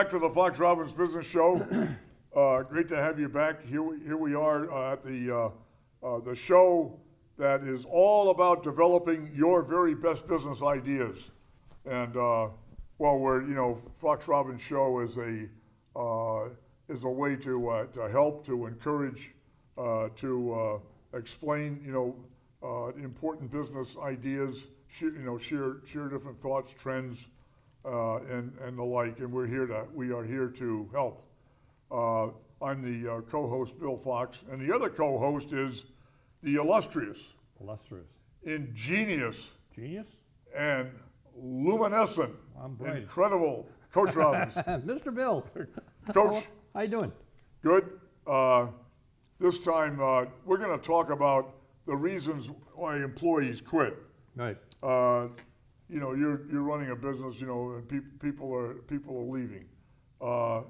back to the Fox Robbbins Business Show. Great to have you back. Here we are at the show that is all about developing your very best business ideas. And Fox Robbbins Show is a way to help, to encourage, to explain, important business ideas, share different thoughts, trends, and the like. And we are here to help. I'm the co-host, Bill Fox, and the other co-host is the illustrious, ingenious, and luminescent, incredible Coach Robbbins. Mr. Bill. Coach. How you doing? Good. This time we're going to talk about the reasons why employees quit. Right. You're running a business, and people are leaving,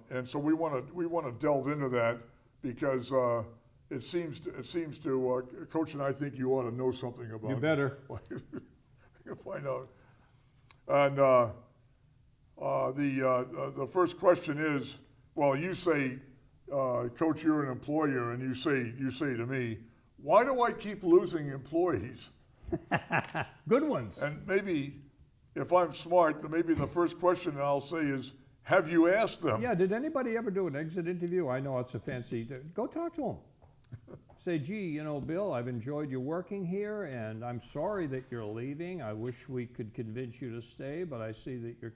and so we want to delve into that because it seems to Coach and I think you ought to know something about. You better. Find out. And the first question is, well, you say, Coach, you're an employer, and you say to me, why do I keep losing employees? Good ones. And maybe, if I'm smart, then maybe the first question I'll say is, have you asked them? Yeah, did anybody ever do an exit interview? I know it's a fancy, go talk to them. Say, gee, Bill, I've enjoyed you working here, and I'm sorry that you're leaving. I wish we could convince you to stay, but I see that you're,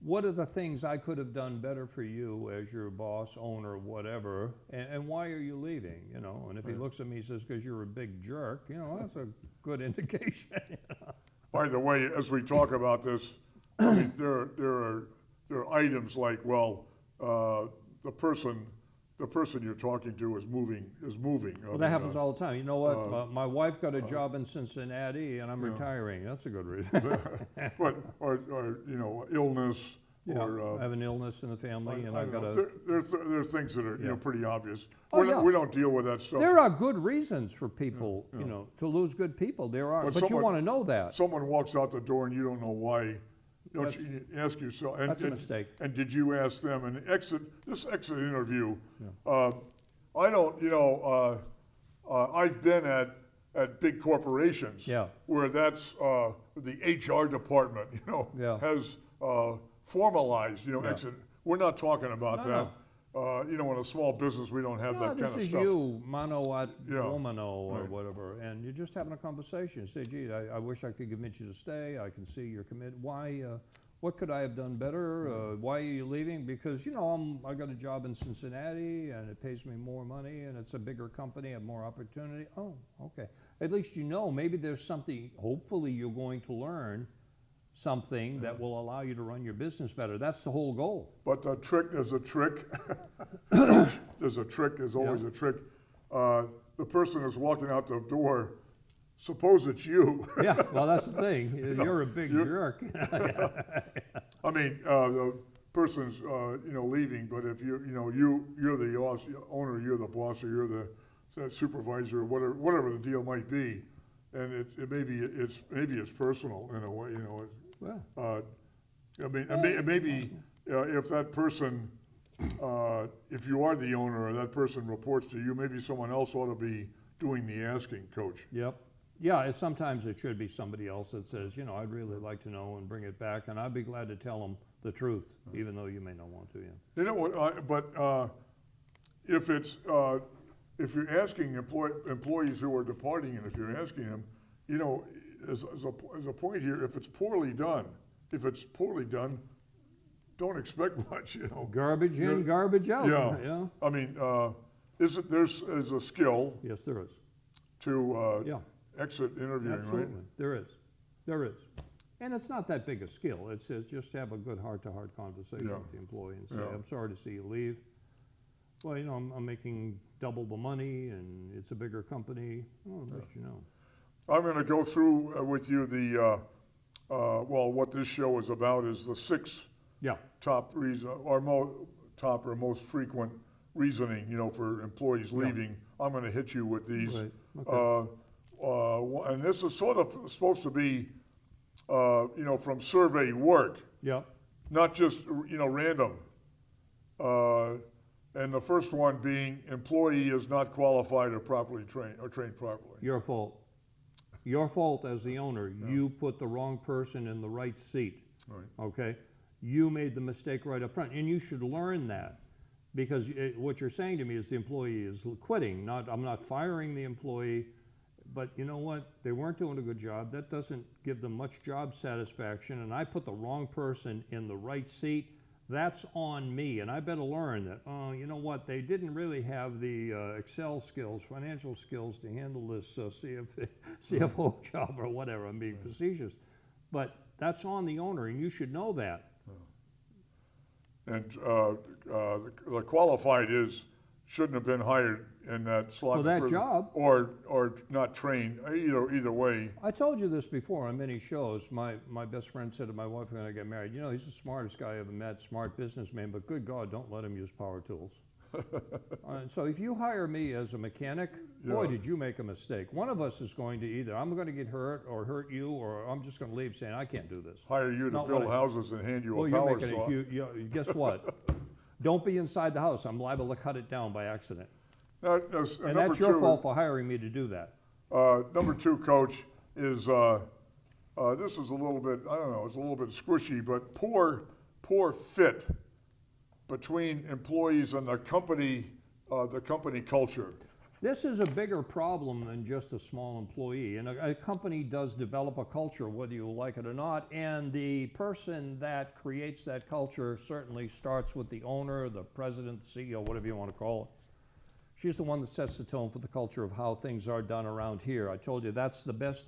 what are the things I could have done better for you as your boss, owner, whatever, and why are you leaving, And if he looks at me and says, because you're a big jerk, that's a good indication. By the way, as we talk about this, I mean, there are items like, well, the person you're talking to is moving. Well, that happens all the time. You know what? My wife got a job in Cincinnati, and I'm retiring. That's a good reason. But or illness. Yeah, or I have an illness in the family, and I've got a. There are things that are pretty obvious. Oh, we don't deal with that stuff. There are good reasons for people, to lose good people. There are, but you want to know that. Someone walks out the door and you don't know why. Don't you ask yourself? That's a mistake. And did you ask them? And this exit interview, I don't. I've been at big corporations where that's the HR department, has formalized, exit. We're not talking about that. In a small business, we don't have that kind of stuff. This is you, mano ad womano, or whatever, and you're just having a conversation. Say, gee, I wish I could convince you to stay. I can see you're committed. Why? What could I have done better? Why are you leaving? Because, I got a job in Cincinnati, and it pays me more money, and it's a bigger company, I have more opportunity. Oh, okay. At least maybe there's something, hopefully you're going to learn something that will allow you to run your business better. That's the whole goal. But there's a trick. There's a trick. There's always a trick. The person is walking out the door. Suppose it's you. Yeah, well, that's the thing. You're a big jerk. I mean, the person's leaving, but if you're the owner, you're the boss, or you're the supervisor, or whatever the deal might be, and maybe it's personal in a way, maybe if that person, if you are the owner or that person reports to you, maybe someone else ought to be doing the asking, Coach. Yep. Yeah, sometimes it should be somebody else that says, I'd really like to know and bring it back, and I'd be glad to tell them the truth, even though you may not want to. You know what? But if you're asking employees who are departing, and if you're asking them, as a point here, if it's poorly done, don't expect much. Garbage in, garbage out. Yeah. I mean, there's a skill. Yes, there is. To exit interviewing, absolutely. Right? There is. And it's not that big a skill. It's just to have a good heart-to-heart conversation with the employee and say, I'm sorry to see you leave. Well, I'm making double the money, and it's a bigger company. Oh, at least you know. I'm going to go through with you what this show is about is the 6 top reason, or top or most frequent reasoning, for employees leaving. I'm going to hit you with these. Right. Okay. And this is sort of supposed to be, from survey work. Yeah. Not just, random. And the first one being employee is not qualified or properly trained or trained properly. Your fault. Your fault as the owner. You put the wrong person in the right seat. Right. Okay? You made the mistake right up front, and you should learn that, because what you're saying to me is the employee is quitting. I'm not firing the employee, but you know what? They weren't doing a good job. That doesn't give them much job satisfaction, and I put the wrong person in the right seat. That's on me, and I better learn that, oh, you know what? They didn't really have the Excel skills, financial skills to handle this CFO job or whatever. I'm being facetious, but that's on the owner, and you should know that. And the qualified shouldn't have been hired in that slot. For that job. Or not trained, either way. I told you this before on many shows. My best friend said to my wife when I got married, you know, he's the smartest guy I ever met, smart businessman, but good God, don't let him use power tools. So if you hire me as a mechanic, boy, did you make a mistake. One of us is going to either, I'm going to get hurt or hurt you, or I'm just going to leave saying, I can't do this. Hire you to build houses and hand you a power saw. Guess what? Don't be inside the house. I'm liable to cut it down by accident. And that's your fault for hiring me to do that. Number two, Coach, is this is a little bit, I don't know, it's a little bit squishy, but poor fit between employees and the company culture. This is a bigger problem than just a small employee. And a company does develop a culture, whether you like it or not, and the person that creates that culture certainly starts with the owner, the president, the CEO, whatever you want to call it. She's the one that sets the tone for the culture of how things are done around here. I told you that's the best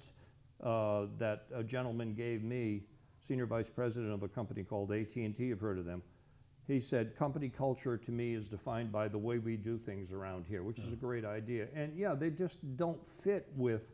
that a gentleman gave me, senior vice president of a company called AT&T, you've heard of them. He said, company culture to me is defined by the way we do things around here, which is a great idea. And yeah, they just don't fit with,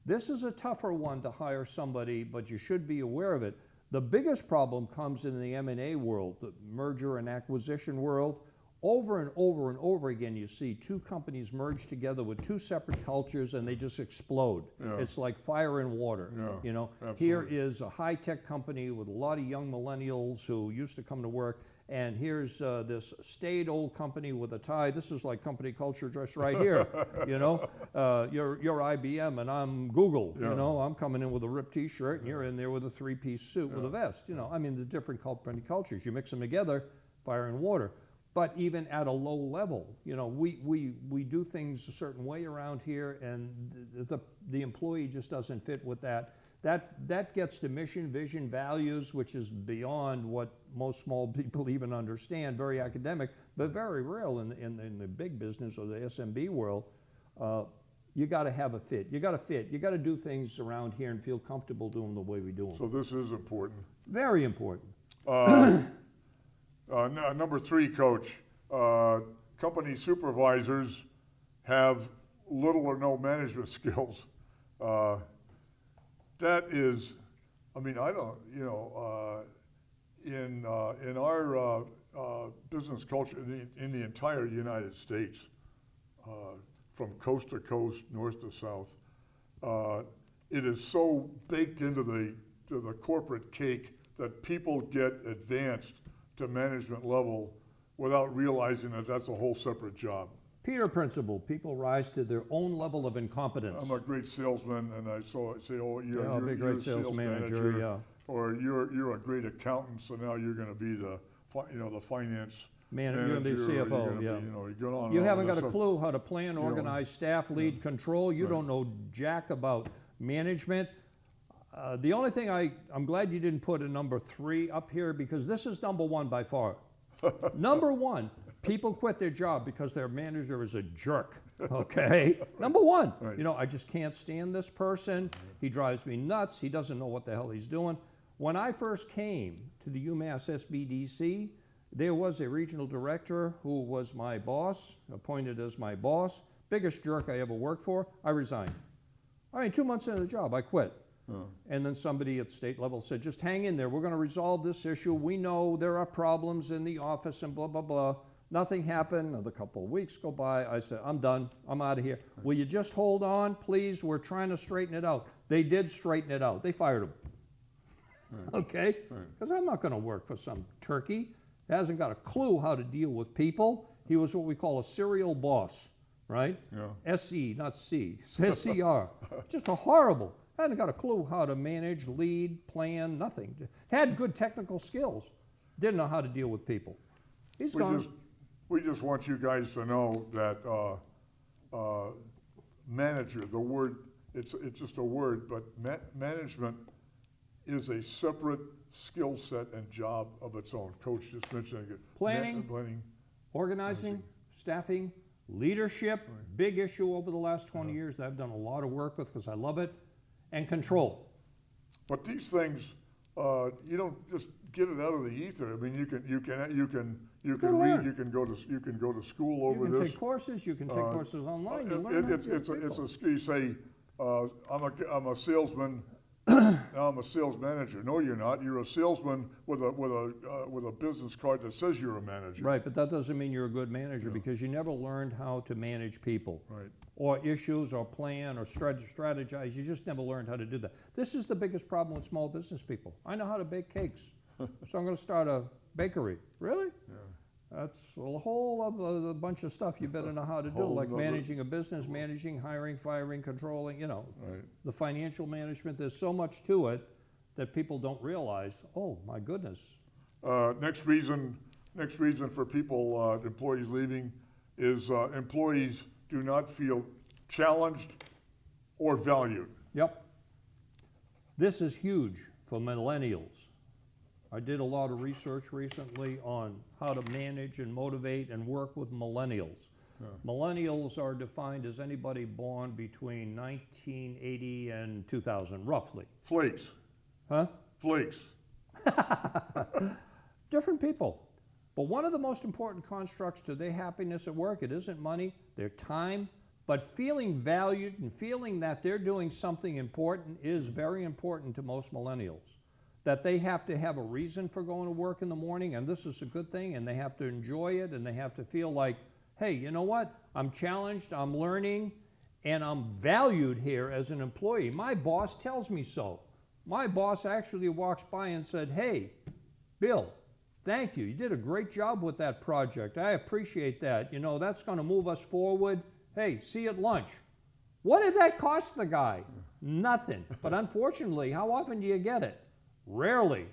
this is a tougher one to hire somebody, but you should be aware of it. The biggest problem comes in the M&A world, the merger and acquisition world. Over and over and over again, you see two companies merge together with two separate cultures and they just explode. Yeah. It's like fire and water. Yeah, you know, absolutely. Here is a high-tech company with a lot of young millennials who used to come to work, and here's this staid old company with a tie. This is like company culture just right here. You know, you're IBM and I'm Google. Yeah. You know, I'm coming in with a ripped T-shirt and you're in there with a three-piece suit with a vest. You know, I mean, the different company cultures. You mix them together, fire and water. But even at a low level, you know, we do things a certain way around here, and the employee just doesn't fit with that. That gets to mission, vision, values, which is beyond what most small people even understand. Very academic, but very real in the big business or the SMB world. You got to have a fit. You got to fit. You got to do things around here and feel comfortable doing the way we do them. So this is important. Very important. Number three, Coach, company supervisors have little or no management skills. That is, I mean, I don't, you know, in our business culture in the entire United States, from coast to coast, north to south, it is so baked into the corporate cake that people get advanced to management level without realizing that that's a whole separate job. Peter principle, people rise to their own level of incompetence. I'm a great salesman, and I say, oh, you're a great sales manager, yeah. Or you're a great accountant, so now you're going to be the finance manager. You're going to be CFO, yeah. You haven't got a clue how to plan, organize, staff, lead, control. You don't know jack about management. The only thing I'm glad you didn't put a number 3 up here, because this is number 1 by far. Number 1, people quit their job because their manager is a jerk, okay? Number 1, right. You know, I just can't stand this person. He drives me nuts. He doesn't know what the hell he's doing. When I first came to the UMass SBDC, there was a regional director who was my boss, appointed as my boss. Biggest jerk I ever worked for. I resigned. I mean, 2 months into the job, I quit. Oh. And then somebody at state level said, just hang in there. We're going to resolve this issue. We know there are problems in the office and blah, blah, blah. Nothing happened. Another couple of weeks go by. I said, I'm done. I'm out of here. Right. Will you just hold on, please? We're trying to straighten it out. They did straighten it out. They fired him. Right. Okay? Because I'm not going to work for some turkey. hasn't got a clue how to deal with people. He was what we call a serial boss, right? Yeah. S-E, not C, S-C-R. Just a horrible. Hadn't got a clue how to manage, lead, plan, nothing. Had good technical skills. Didn't know how to deal with people. He's gone. We just want you guys to know that manager, the word, it's just a word, but management is a separate skill set and job of its own. Coach just mentioned it. Planning, organizing, staffing, leadership, big issue over the last 20 years that I've done a lot of work with because I love it, and control. But these things, you don't just get it out of the ether. I mean, you can learn. read, you can go to school over You can this. take courses, you can take courses online. You learn how to deal with people. You say, I'm a salesman. Now I'm a sales manager. No, you're not. You're a salesman with a business card that says you're a manager. Right, but that doesn't mean you're a good manager because you never learned how to manage people. Right. Or issues, or plan, or strategize. You just never learned how to do that. This is the biggest problem with small business people. I know how to bake cakes, so I'm going to start a bakery. Really? Yeah. That's a whole other bunch of stuff you better know how to do, like managing a business, managing, hiring, firing, controlling, Right. the financial management. There's so much to it that people don't realize, oh, my goodness. Next reason for people, employees leaving, is employees do not feel challenged or valued. Yep. This is huge for millennials. I did a lot of research recently on how to manage and motivate and work with millennials. Yeah. Millennials are defined as anybody born between 1980 and 2000, roughly. Flakes. Huh? Flakes. Different people. But one of the most important constructs to their happiness at work, it isn't money, their time, but feeling valued and feeling that they're doing something important is very important to most millennials. That they have to have a reason for going to work in the morning, and this is a good thing, and they have to enjoy it, and they have to feel like, hey, you know what? I'm challenged, I'm learning, and I'm valued here as an employee. My boss tells me so. My boss actually walks by and said, hey, Bill, thank you. You did a great job with that project. I appreciate that. You know, that's going to move us forward. Hey, see you at lunch. What did that cost the guy? Nothing. But unfortunately, how often do you get it? Rarely.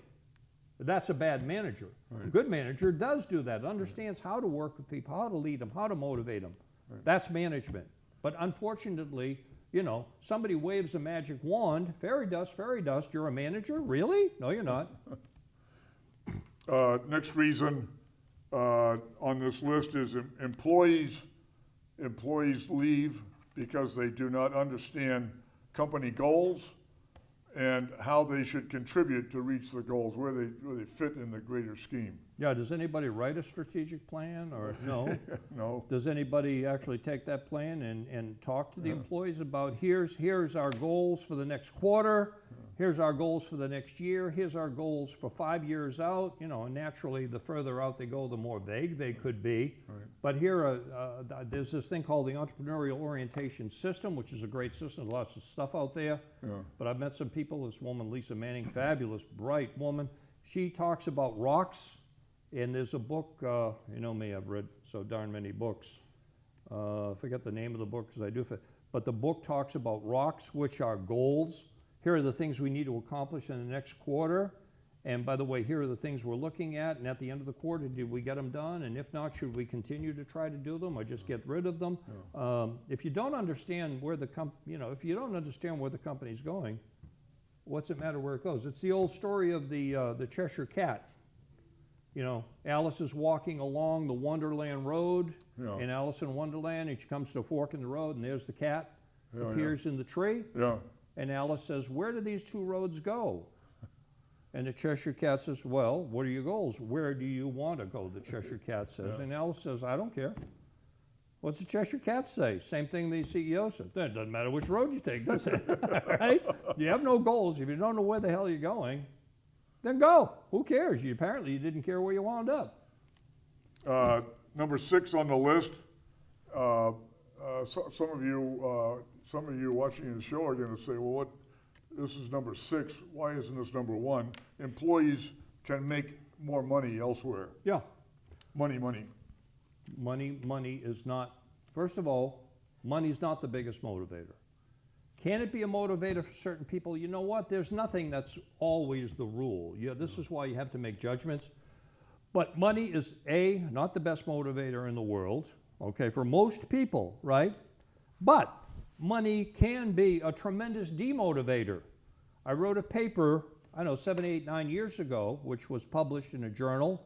That's a bad manager. Right. A good manager does do that, understands how to work with people, how to lead them, how to motivate them. Right. That's management. But unfortunately, you know, somebody waves a magic wand, fairy dust, you're a manager? Really? No, you're not. Next reason on this list is employees leave because they do not understand company goals and how they should contribute to reach the goals, where they fit in the greater scheme. Yeah, does anybody write a strategic plan or no? No. Does anybody actually take that plan and talk to the employees about here's our goals for the next quarter, here's our goals for the next year, here's our goals for 5 years out, you know, and naturally the further out they go, the more vague they could be. Right. But here, there's this thing called the Entrepreneurial Orientation System, which is a great system, lots of stuff out there. Yeah. But I've met some people, this woman, Lisa Manning, fabulous, bright woman. She talks about rocks, and there's a book, you know me, I've read so darn many books. I forget the name of the book because I do, but the book talks about rocks, which are goals. Here are the things we need to accomplish in the next quarter. And by the way, here are the things we're looking at. And at the end of the quarter, did we get them done? And if not, should we continue to try to do them or just get rid of them? Yeah. If you don't understand where if you don't understand where the company's going, what's it matter where it goes? It's the old story of the Cheshire Cat. You know, Alice is walking along the Wonderland Road, in Alice in Wonderland, and she comes to a fork in the road, and there's the cat, appears in the tree. Yeah. And Alice says, where do these two roads go? And the Cheshire Cat says, well, what are your goals? Where do you want to go, the Cheshire Cat says. Yeah. And Alice says, I don't care. What's the Cheshire Cat say? Same thing the CEO said. It doesn't matter which road you take, does it? Right? You have no goals. If you don't know where the hell you're going, then go. Who cares? Apparently you didn't care where you wound up. Number 6 on the list, some of you watching the show are going to say, well, this is number 6. Why isn't this number 1? Employees can make more money elsewhere. Yeah. Money. Money is not, first of all, money's not the biggest motivator. Can it be a motivator for certain people? You know what? There's nothing that's always the rule. Yeah, this is why you have to make judgments. But money is not the best motivator in the world, okay, for most people, right? But money can be a tremendous demotivator. I wrote a paper, I don't know, 7, 8, 9 years ago, which was published in a journal,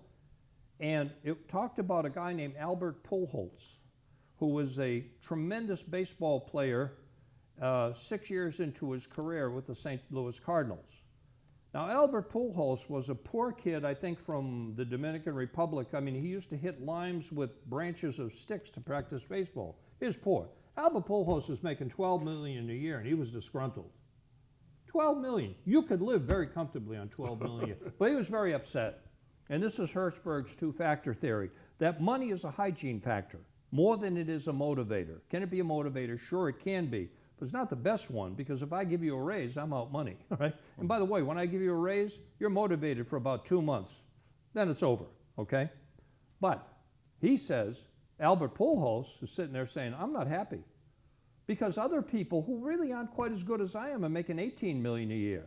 and it talked about a guy named Albert Pujols, who was a tremendous baseball player 6 years into his career with the St. Louis Cardinals. Now, Albert Pujols was a poor kid, I think, from the Dominican Republic. I mean, he used to hit limes with branches of sticks to practice baseball. He was poor. Albert Pujols was making $12 million a year, and he was disgruntled. $12 million. You could live very comfortably on $12 million a year. But he was very upset. And this is Hertzberg's two-factor theory, that money is a hygiene factor more than it is a motivator. Can it be a motivator? Sure, it can be. But it's not the best one, because if I give you a raise, I'm out money, right? And by the way, when I give you a raise, you're motivated for about 2 months. Then it's over, okay? But he says, Albert Pujols is sitting there saying, I'm not happy, because other people who really aren't quite as good as I am are making $18 million a year.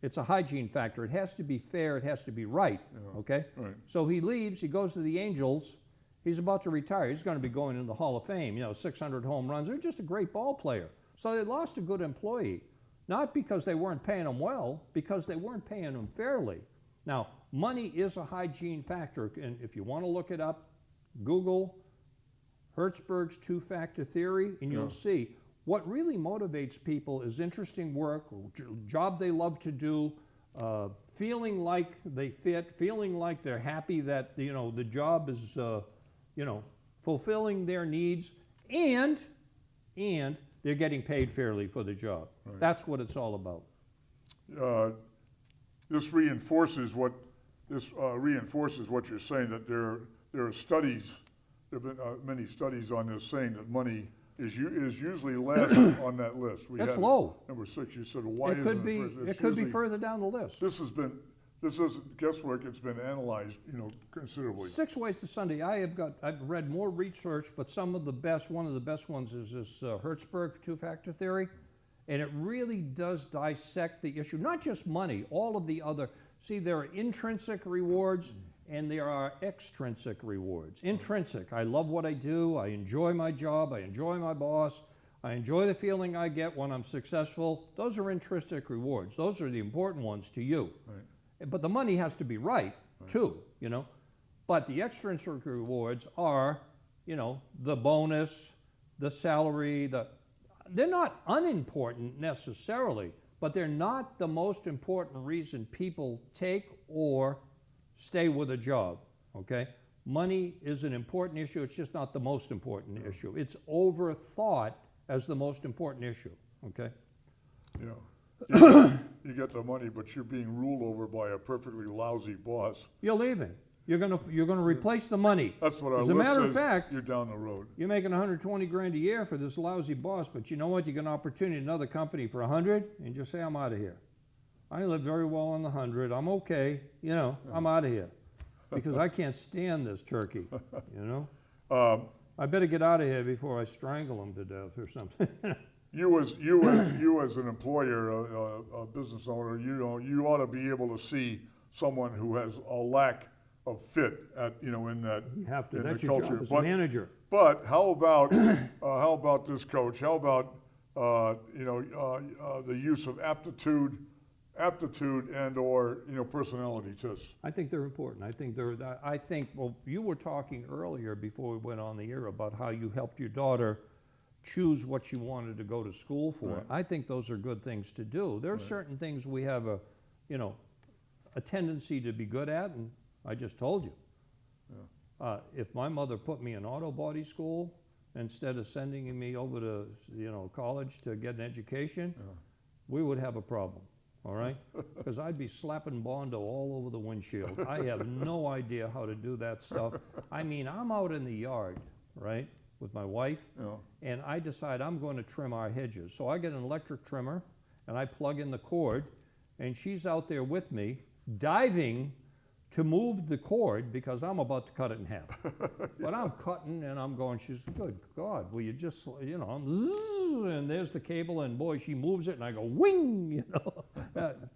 It's a hygiene factor. It has to be fair. It has to be right, okay? Right. So he leaves. He goes to the Angels. He's about to retire. He's going to be going in the Hall of Fame, 600 home runs. They're just a great ball player. So they lost a good employee, not because they weren't paying him well, because they weren't paying him fairly. Now, money is a hygiene factor, and if you want to look it up, Google Hertzberg's two-factor theory, and you'll see what really motivates people is interesting work, job they love to do, feeling like they fit, feeling like they're happy that the job is fulfilling their needs, and they're getting paid fairly for the job. Right. That's what it's all about. This reinforces what you're saying, that there are studies. There have been many studies on this saying that money is usually last on that list. That's low. Number 6. You said, well, why isn't it? It could be further down the list. This isn't guesswork. It's been analyzed, considerably. 6 Ways to Sunday. I've read more research, but one of the best ones is this Hertzberg two-factor theory, and it really does dissect the issue. Not just money, all of the other. See, there are intrinsic rewards and there are extrinsic rewards. Intrinsic, I love what I do. I enjoy my job. I enjoy my boss. I enjoy the feeling I get when I'm successful. Those are intrinsic rewards. Those are the important ones to you. Right. But the money has to be right, too, But the extrinsic rewards are, the bonus, the salary, they're not unimportant necessarily, but they're not the most important reason people take or stay with a job, okay? Money is an important issue. It's just not the most important issue. It's overthought as the most important issue, okay? You get the money, but you're being ruled over by a perfectly lousy boss. You're leaving. You're gonna replace the money. That's what our list says. As a matter of fact, you're down the road. You're making $120,000 a year for this lousy boss, but you know what? You get an opportunity in another company for $100, and just say, I'm out of here. I live very well on the 100. I'm okay. I'm out of here because I can't stand this turkey. I better get out of here before I strangle him to death or something. You as an employer, a business owner, you ought to be able to see someone who has a lack of fit in that. You have to. In That's the your culture. job as a manager. But how about this coach? How about the use of aptitude and or personality tests? I think they're important. I think well, you were talking earlier before we went on the air about how you helped your daughter choose what she wanted to go to school for. Right. I think those are good things to do. There are certain things we have a tendency to be good at, and I just told you. Yeah. If my mother put me in auto body school instead of sending me over to college to get an education, we would have a problem. All right? Because I'd be slapping Bondo all over the windshield. I have no idea how to do that stuff. I mean, I'm out in the yard, right, with my wife, and I decide I'm going to trim our hedges. So I get an electric trimmer, and I plug in the cord, and she's out there with me, diving to move the cord because I'm about to cut it in half. But I'm cutting and I'm going, she's, good God, will you just, you know, zzz, and there's the cable and boy, she moves it and I go, wing, you know.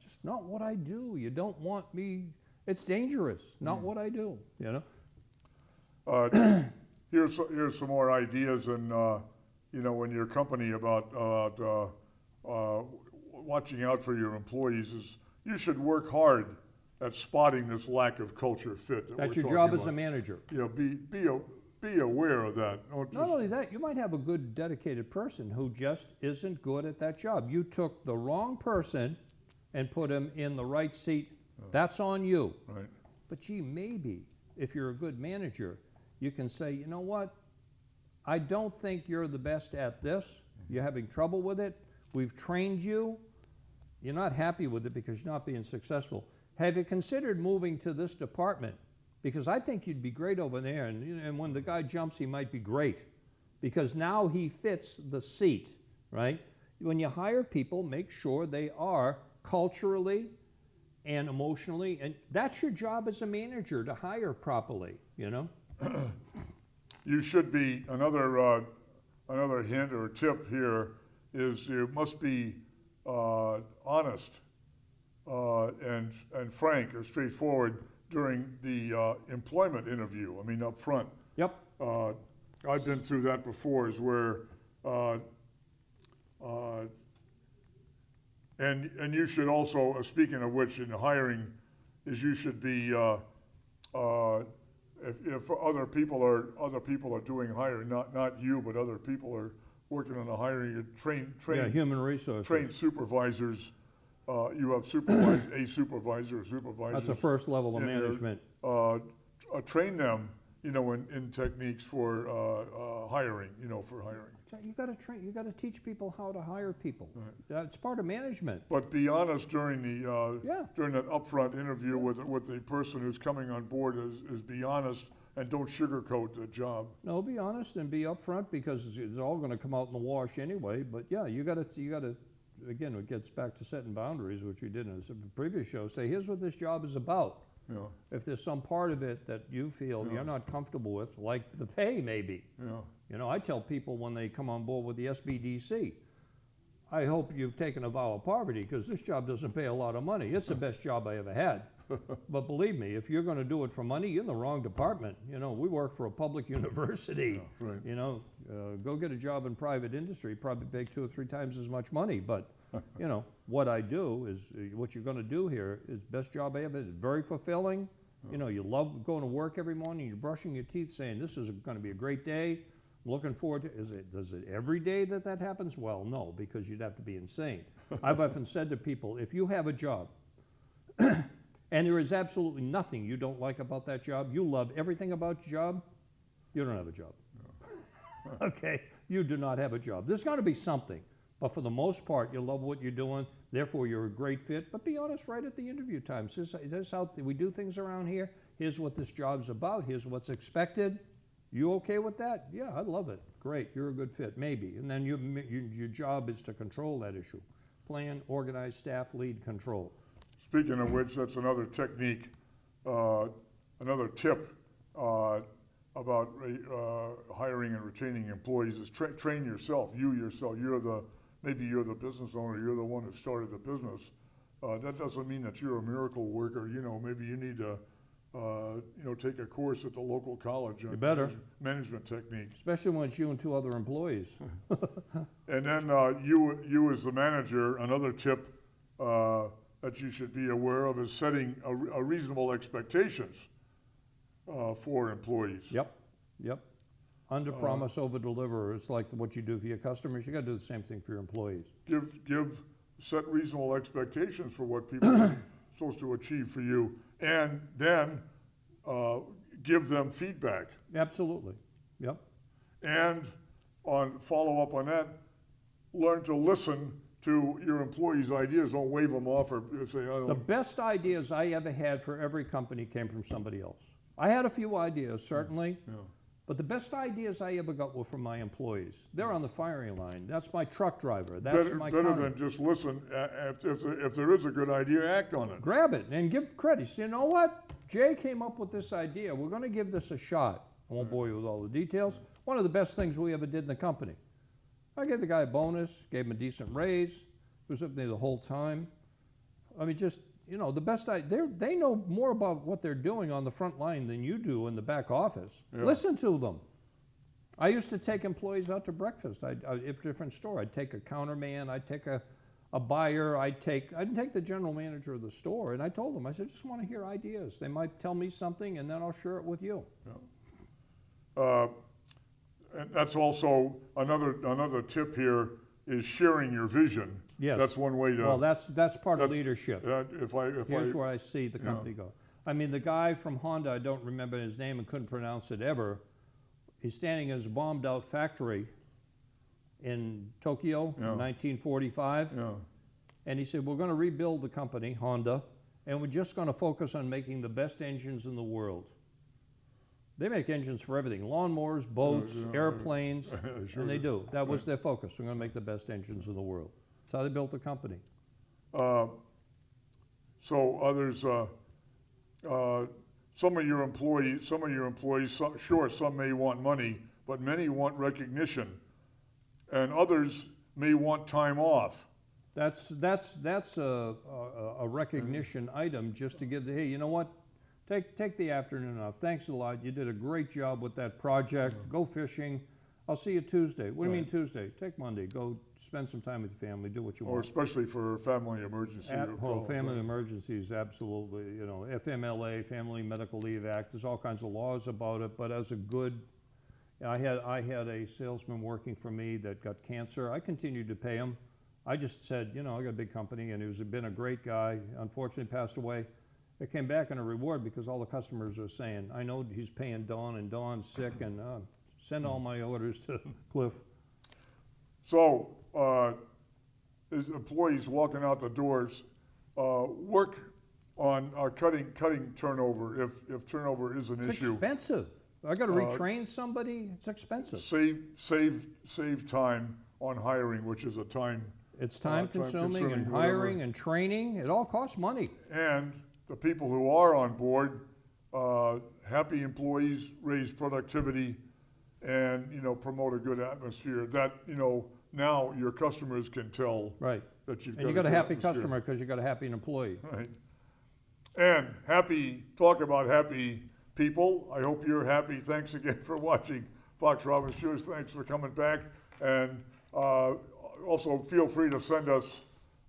Just not what I do. You don't want me, it's dangerous, not what I do, you know. Here's some more ideas in, you know, in your company about watching out for your employees is you should work hard at spotting this lack of culture fit. That's your job as a manager. You know, be aware of that. Not only that, you might have a good dedicated person who just isn't good at that job. You took the wrong person and put him in the right seat. That's on you. Right. But gee, maybe if you're a good manager, you can say, you know what? I don't think you're the best at this. You're having trouble with it. We've trained you. You're not happy with it because you're not being successful. Have you considered moving to this department? Because I think you'd be great over there, and when the guy jumps, he might be great. Because now he fits the seat, right? When you hire people, make sure they are culturally and emotionally, and that's your job as a manager, to hire properly, you know? You should be, another hint or tip here is you must be honest and frank or straightforward during the employment interview. I mean, up front. Yep. I've been through that before, is where, and you should also, speaking of which, in hiring, is you should be, if other people are doing hiring, not you, but other people are working on the hiring, you train human resources. Train supervisors. You have a supervisor or supervisors. That's the first level of management. Train them, you know, in techniques for hiring, you know, for hiring. So you got to train. You got to teach people how to hire people. Right. It's part of management. But be honest during the during that upfront interview with the person who's coming on board. Is be honest and don't sugarcoat the job. No, be honest and be upfront, because it's all going to come out in the wash anyway. But yeah, you got to. Again, it gets back to setting boundaries, which we did in the previous show. Say, here's what this job is about. Yeah. If there's some part of it that you feel you're not comfortable with, like the pay maybe. Yeah. You know, I tell people when they come on board with the SBDC, I hope you've taken a vow of poverty, because this job doesn't pay a lot of money. It's the best job I ever had. But believe me, if you're going to do it for money, you're in the wrong department. You know, we work for a public university. Yeah, right. You know, go get a job in private industry, probably make 2 or 3 times as much money. But, you know, what I do is, what you're going to do here is best job I ever had. It's very fulfilling. You know, you love going to work every morning. You're brushing your teeth saying, this is going to be a great day. Looking forward to, does it every day that happens? Well, no, because you'd have to be insane. I've often said to people, if you have a job, and there is absolutely nothing you don't like about that job, you love everything about your job, you don't have a job. No. Okay, you do not have a job. There's got to be something, but for the most part, you love what you're doing, therefore you're a great fit. But be honest right at the interview time. This is how we do things around here. Here's what this job's about. Here's what's expected. You okay with that? Yeah, I love it. Great, you're a good fit, maybe. And then your job is to control that issue. Plan, organize, staff, lead, control. Speaking of which, that's another technique, another tip about hiring and retaining employees is train yourself. You yourself, maybe you're the business owner, you're the one who started the business. That doesn't mean that you're a miracle worker. You know, maybe you need to take a course at the local college on management techniques. Especially when it's you and 2 other employees. And then you as the manager, another tip that you should be aware of is setting a reasonable expectations for employees. Yep. Under promise, over deliver. It's like what you do for your customers. You got to do the same thing for your employees. Set reasonable expectations for what people are supposed to achieve for you, and then give them feedback. Absolutely. Yep. And follow up on that, learn to listen to your employees' ideas. Don't wave them off or say, I don't. The best ideas I ever had for every company came from somebody else. I had a few ideas, certainly, But the best ideas I ever got were from my employees. They're on the firing line. That's my truck driver. That's my Better counter. than just listen. If there is a good idea, act on it. Grab it and give credit. Say, you know what? Jay came up with this idea. We're going to give this a shot. I won't bore you with all the details. One of the best things we ever did in the company. I gave the guy a bonus, gave him a decent raise. He was up there the whole time. I mean, just, you know, the best they know more about what they're doing on the front line than you do in the back office. Yeah. Listen to them. I used to take employees out to breakfast. If a different store, I'd take a counterman, I'd take a buyer, I'd take the general manager of the store, and I told them, I said, just want to hear ideas. They might tell me something, and then I'll share it with you. Yeah. And that's also another tip here is sharing your vision. Yes. That's one way to. Well, that's part of leadership. Here's where I see the company go. I mean, the guy from Honda, I don't remember his name and couldn't pronounce it ever. He's standing in his bombed-out factory in Tokyo in 1945. Yeah. And he said, we're going to rebuild the company, Honda, and we're just going to focus on making the best engines in the world. They make engines for everything, lawnmowers, boats, airplanes, Sure and they do. That was their focus. We're going to make the best engines in the world. That's how they built the company. So others, some of your employees, sure, some may want money, but many want recognition, and others may want time off. That's a recognition item just to give the, hey, you know what? Take the afternoon off. Thanks a lot. You did a great job with that project. Go fishing. I'll see you Tuesday. What do you mean Tuesday? Take Monday. Go spend some time with your family. Do what you want. Or especially for family emergency. At home, family emergencies, absolutely. You know, FMLA, Family Medical Leave Act. There's all kinds of laws about it. But as a good, I had a salesman working for me that got cancer. I continued to pay him. I just said, you know, I got a big company, and he's been a great guy. Unfortunately, passed away. It came back in a reward because all the customers are saying, I know he's paying Dawn, and Dawn's sick, and send all my orders to Cliff. So, as employees walking out the doors, work on cutting turnover if turnover is an issue. It's expensive. I got to retrain somebody. It's expensive. Save time on hiring, which is a time. It's time consuming and hiring and training. It all costs money. And the people who are on board, happy employees raise productivity and, you know, promote a good atmosphere that, you know, now your customers can tell that you've got and you got a happy customer because you got a happy employee. Right. And talk about happy people. I hope you're happy. Thanks again for watching Fox Robbbins Shoes. Thanks for coming back. And also feel free to send us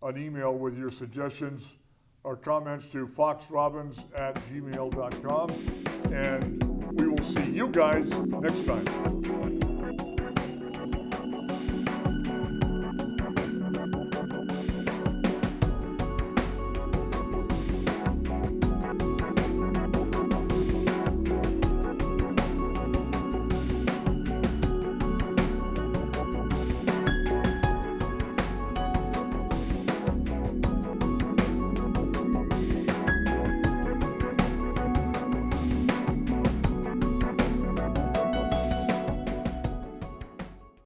an email with your suggestions or comments to foxrobbins@gmail.com. And we will see you guys next time.